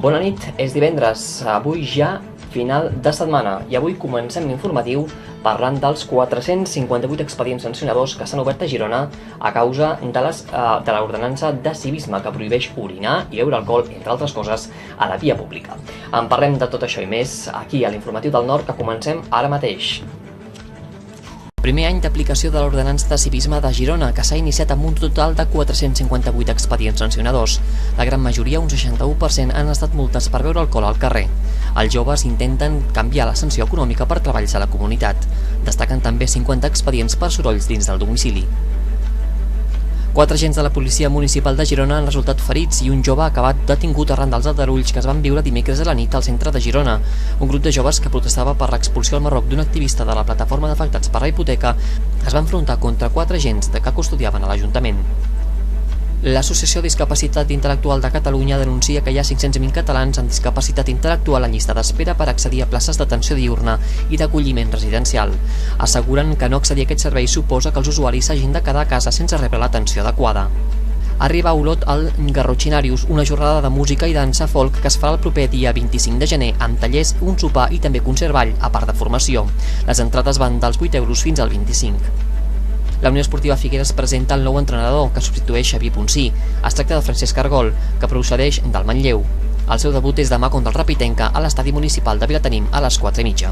Bona nit, és divendres, avui ja final de setmana i avui comencem l'informatiu parlant dels 458 expedients sancionadors que s'han obert a Girona a causa de l'ordenança de civisme que prohibeix orinar i beure alcohol, entre altres coses, a la via pública. En parlem de tot això i més aquí a l'Informatiu del Nord, que comencem ara mateix. Primer any d'aplicació de l'ordenança de civisme de Girona, que s'ha iniciat amb un total de 458 expedients sancionadors. La gran majoria, un 61%, han estat multes per beure alcohol al carrer. Els joves intenten canviar la sanció econòmica per treballs a la comunitat. Destaquen també 50 expedients per sorolls dins del domicili. 4 agents de la policia municipal de Girona han resultat ferits i un jove ha acabat detingut arran dels aldarulls que es van viure dimecres a la nit al centre de Girona. Un grup de joves que protestava per l'expulsió al Marroc d'un activista de la plataforma d'afectats per la hipoteca es va enfrontar contra 4 agents que custodiaven a l'Ajuntament. L'Associació Discapacitat Intel·lectual de Catalunya denuncia que hi ha 500.000 catalans amb discapacitat intel·lectual en llista d'espera per accedir a places d'atenció diürna i d'acolliment residencial. Asseguren que no accedir a aquest servei suposa que els usuaris s'hagin de quedar a casa sense rebre l'atenció adequada. Arriba a Olot al Garrotxinarius, una jornada de música i dansa folk que es farà el proper dia 25 de gener amb tallers, un sopar i també concert ball, a part de formació. Les entrades van dels 8 euros fins al 25. La Unió Esportiva Figueres presenta el nou entrenador que substitueix Xavier Ponsí. Es tracta de Francesc Argol, que procedeix del Manlleu. El seu debut és demà contra el Rapitenca a l'estadi municipal de Vilatenim a les 4:30.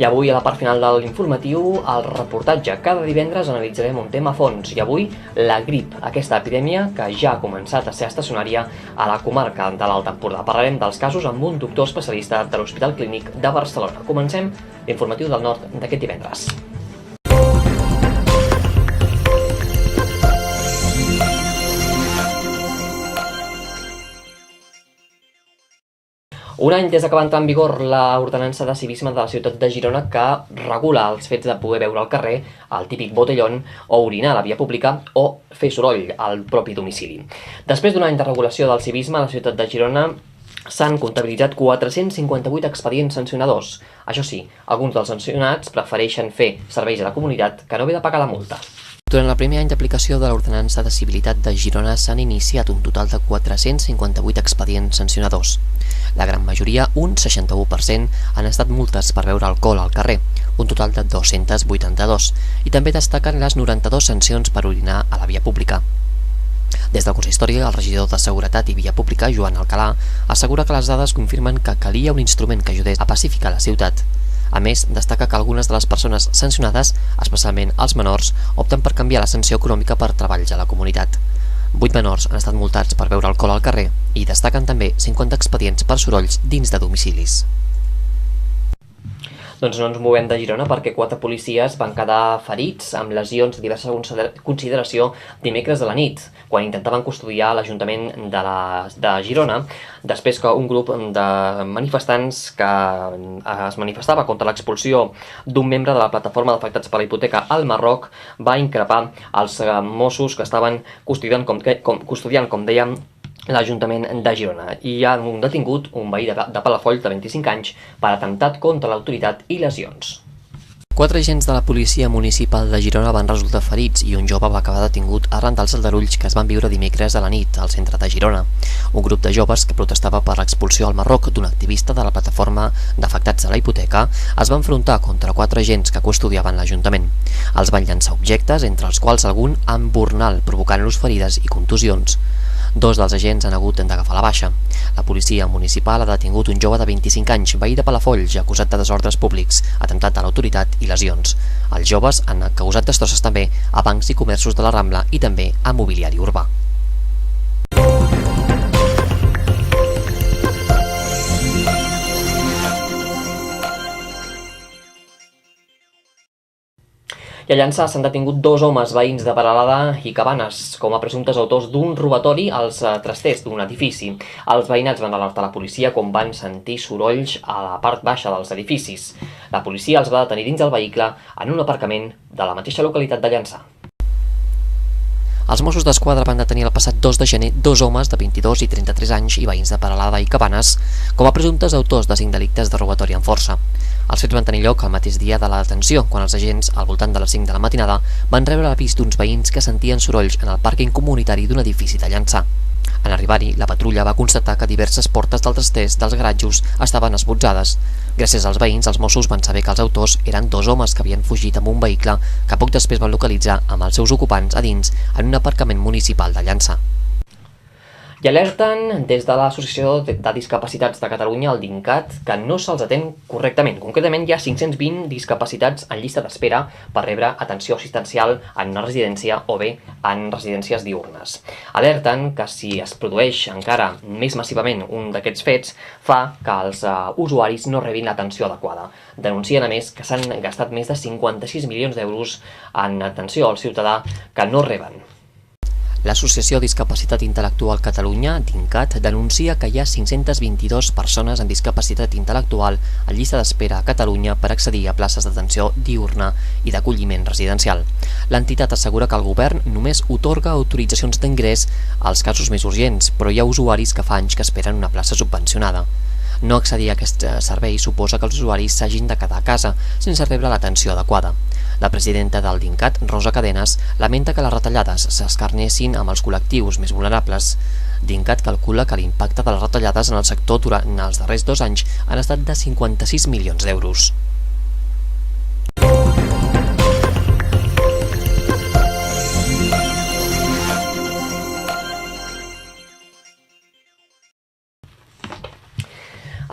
I avui, a la part final de l'informatiu, el reportatge. Cada divendres analitzarem un tema a fons i avui la grip, aquesta epidèmia que ja ha començat a ser estacionària a la comarca de l'Alt Empordà. Parlarem dels casos amb un doctor especialista de l'Hospital Clínic de Barcelona. Comencem l'informatiu del Nord d'aquest divendres. Un any des que va entrar en vigor l'ordenança de civisme de la ciutat de Girona que regula els fets de poder beure al carrer, el típic botellón, o orinar a la via pública o fer soroll al propi domicili. Després d'un any de regulació del civisme a la ciutat de Girona s'han comptabilitzat 458 expedients sancionadors. Això sí, alguns dels sancionats prefereixen fer serveis a la comunitat que no haver de pagar la multa. Durant el primer any d'aplicació de l'ordenança de civilitat de Girona s'han iniciat un total de 458 expedients sancionadors. La gran majoria, un 61%, han estat multes per beure alcohol al carrer, un total de 282, i també destaquen les 92 sancions per orinar a la via pública. Des del consistori, el regidor de Seguretat i Via Pública, Joan Alcalà, assegura que les dades confirmen que calia un instrument que ajudés a pacificar la ciutat. A més, destaca que algunes de les persones sancionades, especialment els menors, opten per canviar la sanció econòmica per treballs a la comunitat. 8 menors han estat multats per beure alcohol al carrer i destaquen també 50 expedients per sorolls dins de domicilis. Doncs no ens movem de Girona perquè 4 policies van quedar ferits amb lesions de diversa consideració dimecres a la nit, quan intentaven custodiar l'Ajuntament de Girona, després que un grup de manifestants que es manifestava contra l'expulsió d'un membre de la plataforma d'afectats per la hipoteca al Marroc va increpar els Mossos que estaven custodiant, com dèiem, l'Ajuntament de Girona. I hi ha un detingut, un veí de Palafolls de 25 anys, per atemptat contra l'autoritat i lesions. 4 agents de la policia municipal de Girona van resultar ferits i un jove va acabar detingut arran dels aldarulls que es van viure dimecres a la nit al centre de Girona. Un grup de joves que protestava per l'expulsió al Marroc d'un activista de la plataforma d'afectats a la hipoteca es va enfrontar contra 4 agents que custodiaven l'Ajuntament. Els van llançar objectes, entre els quals algun amb bornal, provocant-los ferides i contusions. 2 dels agents han hagut d'agafar la baixa. La policia municipal ha detingut un jove de 25 anys, veí de Palafolls, acusat de desordres públics, atemptat a l'autoritat i lesions. Els joves han causat destrosses també a bancs i comerços de la Rambla i també a mobiliari urbà. I a Llançà s'han detingut 2 homes veïns de Peralada i Cabanes com a presumptes autors d'un robatori als trasters d'un edifici. Els veïnats van alertar la policia quan van sentir sorolls a la part baixa dels edificis. La policia els va detenir dins del vehicle en un aparcament de la mateixa localitat de Llançà. Els Mossos d'Esquadra van detenir el passat 2 de gener 2 homes de 22 i 33 anys i veïns de Peralada i Cabanes com a presumptes autors de 5 delictes de robatori amb força. Els fets van tenir lloc el mateix dia de la detenció, quan els agents, al voltant de les 5 de la matinada, van rebre l'avís d'uns veïns que sentien sorolls en el pàrquing comunitari d'un edifici de Llançà. En arribar-hi, la patrulla va constatar que diverses portes del trasters dels garatjos estaven esbotzades. Gràcies als veïns, els Mossos van saber que els autors eren 2 homes que havien fugit amb un vehicle que poc després van localitzar amb els seus ocupants a dins en un aparcament municipal de Llançà. I alerten des de l'Associació de Discapacitats de Catalunya, el DINCAT, que no se'ls atén correctament. Concretament, hi ha 520 discapacitats en llista d'espera per rebre atenció assistencial en una residència o bé en residències diürnes. Alerten que si es produeix encara més massivament un d'aquests fets, fa que els usuaris no rebin l'atenció adequada. Denuncien, a més, que s'han gastat més de 56 milions d'euros en atenció al ciutadà que no reben. L'Associació Discapacitat Intel·lectual Catalunya, DINCAT, denuncia que hi ha 522 persones amb discapacitat intel·lectual a llista d'espera a Catalunya per accedir a places d'atenció diürna i d'acolliment residencial. L'entitat assegura que el govern només otorga autoritzacions d'ingrés als casos més urgents, però hi ha usuaris que fa anys que esperen una plaça subvencionada. No accedir a aquest servei suposa que els usuaris s'hagin de quedar a casa sense rebre l'atenció adequada. La presidenta del DINCAT, Rosa Cadenas, lamenta que les retallades s'escarnessin amb els col·lectius més vulnerables. DINCAT calcula que l'impacte de les retallades en el sector durant els darrers 2 anys han estat de 56 milions d'euros.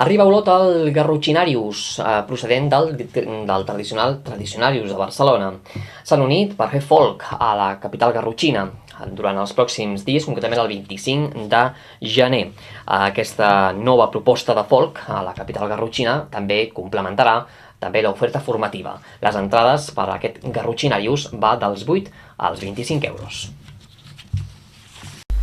Arriba a Olot el Garrotxinarius, procedent del tradicional Tradicionarius de Barcelona. S'han unit per fer folk a la capital garrotxina durant els pròxims dies, concretament el 25 de gener. Aquesta nova proposta de folk a la capital garrotxina també complementarà l'oferta formativa. Les entrades per a aquest Garrotxinarius va dels 8 als 25 euros.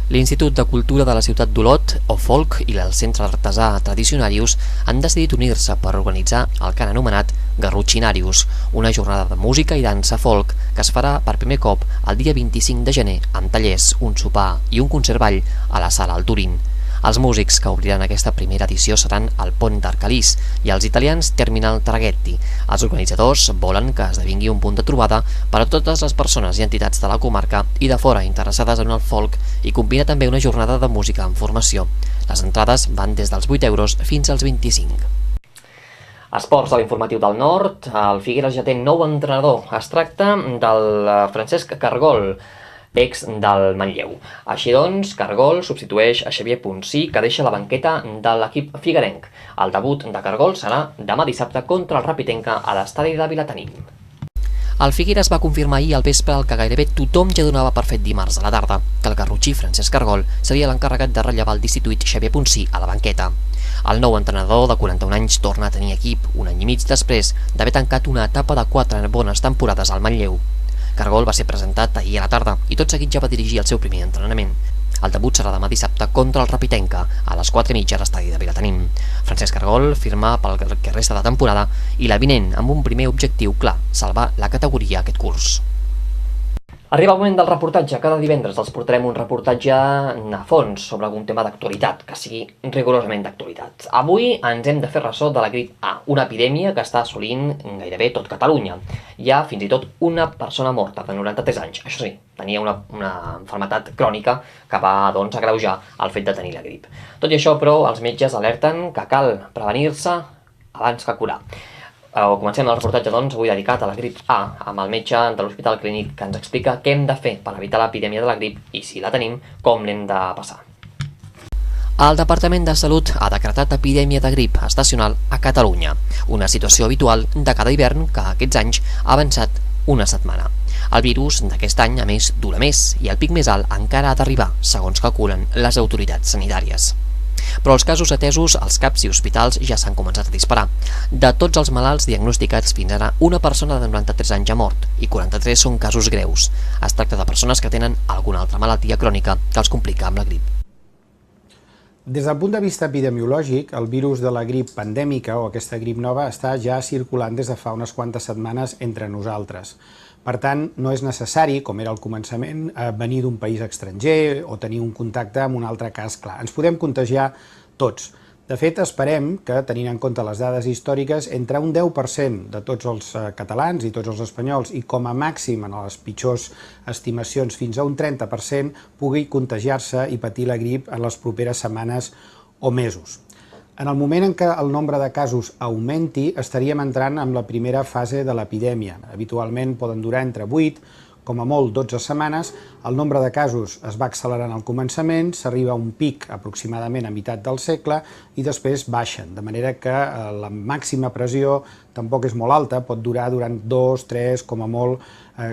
L'Institut de Cultura de la ciutat d'Olot, OFolk, i el Centre Artesà Tradicionarius han decidit unir-se per organitzar el que han anomenat Garrotxinarius, una jornada de música i dansa folk que es farà per primer cop el dia 25 de gener amb tallers, un sopar i un concert ball a la Sala Alturín. Els músics que obriran aquesta primera edició seran el Pont d'Arcalís i els italians Terminal Traghetti. Els organitzadors volen que esdevingui un punt de trobada per a totes les persones i entitats de la comarca i de fora interessades en el folk i combina també una jornada de música en formació. Les entrades van des dels 8 euros fins als 25. Esports a l'informatiu del Nord. El Figueres ja té nou entrenador. Es tracta del Francesc Cargol, ex del Manlleu. Així doncs, Cargol substitueix a Xavier Ponsí, que deixa la banqueta de l'equip figuerenc. El debut de Cargol serà demà dissabte contra el Rapitenca a l'estadi de Vilatenim. El Figueres va confirmar ahir al vespre el que gairebé tothom ja donava per fet dimarts a la tarda, que el garrotxí Francesc Cargol seria l'encarregat de rellevar el destituït Xavier Ponsí a la banqueta. El nou entrenador de 41 anys torna a tenir equip un any i mig després d'haver tancat una etapa de 4 bones temporades al Manlleu. Cargol va ser presentat ahir a la tarda i tot seguit ja va dirigir el seu primer entrenament. El debut serà demà dissabte contra el Rapitenca a les 4:30 a l'estadi de Vilatenim. Francesc Cargol firma pel que resta de temporada i la vinent amb un primer objectiu clar, salvar la categoria aquest curs. Arriba el moment del reportatge. Cada divendres els portarem un reportatge a fons sobre algun tema d'actualitat, que sigui rigorosament d'actualitat. Avui ens hem de fer ressò de la grip A, una epidèmia que està assolint gairebé tot Catalunya. Hi ha fins i tot una persona morta de 93 anys. Això sí, tenia una malaltia crònica que va agreujar el fet de tenir la grip. Tot i això, però, els metges alerten que cal prevenir-se abans que curar. Comencem el reportatge, doncs, avui dedicat a la grip A, amb el metge de l'Hospital Clínic que ens explica què hem de fer per evitar l'epidèmia de la grip i, si la tenim, com l'hem de passar. El Departament de Salut ha decretat epidèmia de grip estacional a Catalunya, una situació habitual de cada hivern que aquests anys ha avançat una setmana. El virus d'aquest any, a més, dura més i el pic més alt encara ha d'arribar, segons calculen les autoritats sanitàries. Però els casos atesos als CAPs i hospitals ja s'han començat a disparar. De tots els malalts diagnosticats fins ara, una persona de 93 anys ha mort i 43 són casos greus. Es tracta de persones que tenen alguna altra malaltia crònica que els complica amb la grip. Des del punt de vista epidemiològic, el virus de la grip pandèmica o aquesta grip nova està ja circulant des de fa unes quantes setmanes entre nosaltres. Per tant, no és necessari, com era al començament, venir d'un país estranger o tenir un contacte amb un altre cas clar. Ens podem contagiar tots, De fet, esperem que, tenint en compte les dades històriques, entre un 10% de tots els catalans i tots els espanyols, i com a màxim en les pitjors estimacions fins a un 30%, pugui contagiar-se i patir la grip en les properes setmanes o mesos. En el moment en què el nombre de casos augmenti, estaríem entrant en la primera fase de l'epidèmia. Habitualment poden durar entre 8, com a molt 12 setmanes, el nombre de casos es va accelerant al començament, s'arriba a un pic aproximadament a meitat del segle i després baixen, de manera que la màxima pressió tampoc és molt alta, pot durar durant 2, 3, com a molt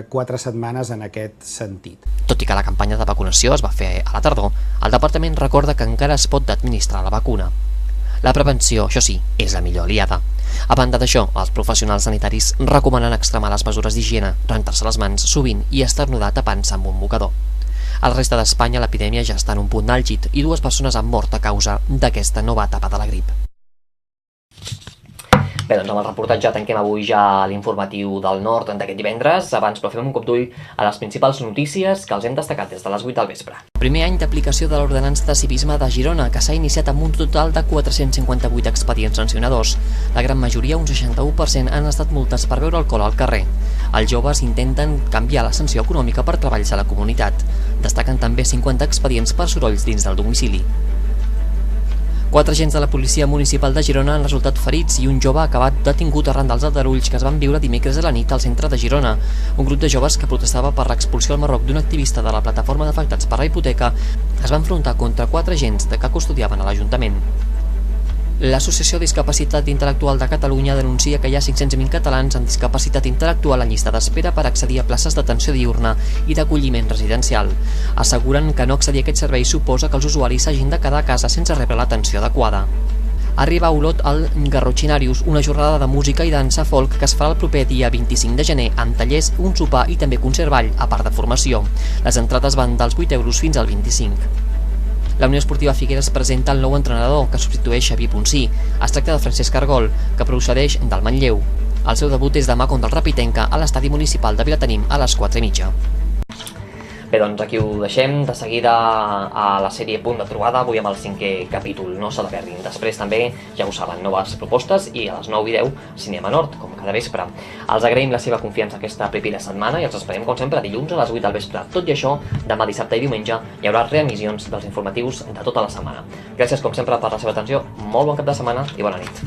4 setmanes en aquest sentit. Tot i que la campanya de vacunació es va fer a la tardor, el departament recorda que encara es pot administrar la vacuna. La prevenció, això sí, és la millor aliada. A banda d'això, els professionals sanitaris recomanen extremar les mesures d'higiene, rentar-se les mans sovint i esternudar tapant-se amb un mocador. A la resta d'Espanya l'epidèmia ja està en un punt àlgid i 2 persones han mort a causa d'aquesta nova etapa de la grip. Bé, doncs amb el reportatge tanquem avui ja l'informatiu del nord d'aquest divendres. Abans, però, fem un cop d'ull a les principals notícies que els hem destacat des de les 8 del vespre. Primer any d'aplicació de l'ordenança de civisme de Girona, que s'ha iniciat amb un total de 458 expedients sancionadors. La gran majoria, un 61%, han estat multes per beure alcohol al carrer. Els joves intenten canviar la sanció econòmica per treballs a la comunitat. Destaquen també 50 expedients per sorolls dins del domicili. 4 agents de la policia municipal de Girona han resultat ferits i un jove ha acabat detingut arran dels aldarulls que es van viure dimecres a la nit al centre de Girona. Un grup de joves que protestava per l'expulsió al Marroc d'un activista de la plataforma d'afectats per la hipoteca es va enfrontar contra 4 agents que custodiaven a l'Ajuntament. L'Associació Discapacitat Intel·lectual de Catalunya denuncia que hi ha 520 catalans amb discapacitat intel·lectual en llista d'espera per accedir a places d'atenció diürna i d'acolliment residencial. Asseguren que no accedir a aquest servei suposa que els usuaris s'hagin de quedar a casa sense rebre l'atenció adequada. Arriba a Olot al Garrotxinarius, una jornada de música i dansa folk que es farà el proper dia 25 de gener amb tallers, un sopar i també concert ball, a part de formació. Les entrades van dels 8 euros fins al 25. La Unió Esportiva Figueres presenta el nou entrenador que substitueix Xavier Ponsí. Es tracta de Francesc Argol, que procedeix del Manlleu. El seu debut és demà contra el Rapitenca a l'estadi municipal de Vilatenim a les 4:30. Bé, doncs aquí ho deixem. De seguida a la sèrie Punt de Trobada, avui amb el 5è capítol, no se la perdin. Després també, ja ho saben, noves propostes i a les 9:10 Cinema Nord, com cada vespre. Els agraïm la seva confiança aquesta primera setmana i els esperem, com sempre, dilluns a les 8 del vespre. Tot i això, demà dissabte i diumenge hi haurà reemissions dels informatius de tota la setmana. Gràcies, com sempre, per la seva atenció, molt bon cap de setmana i bona nit.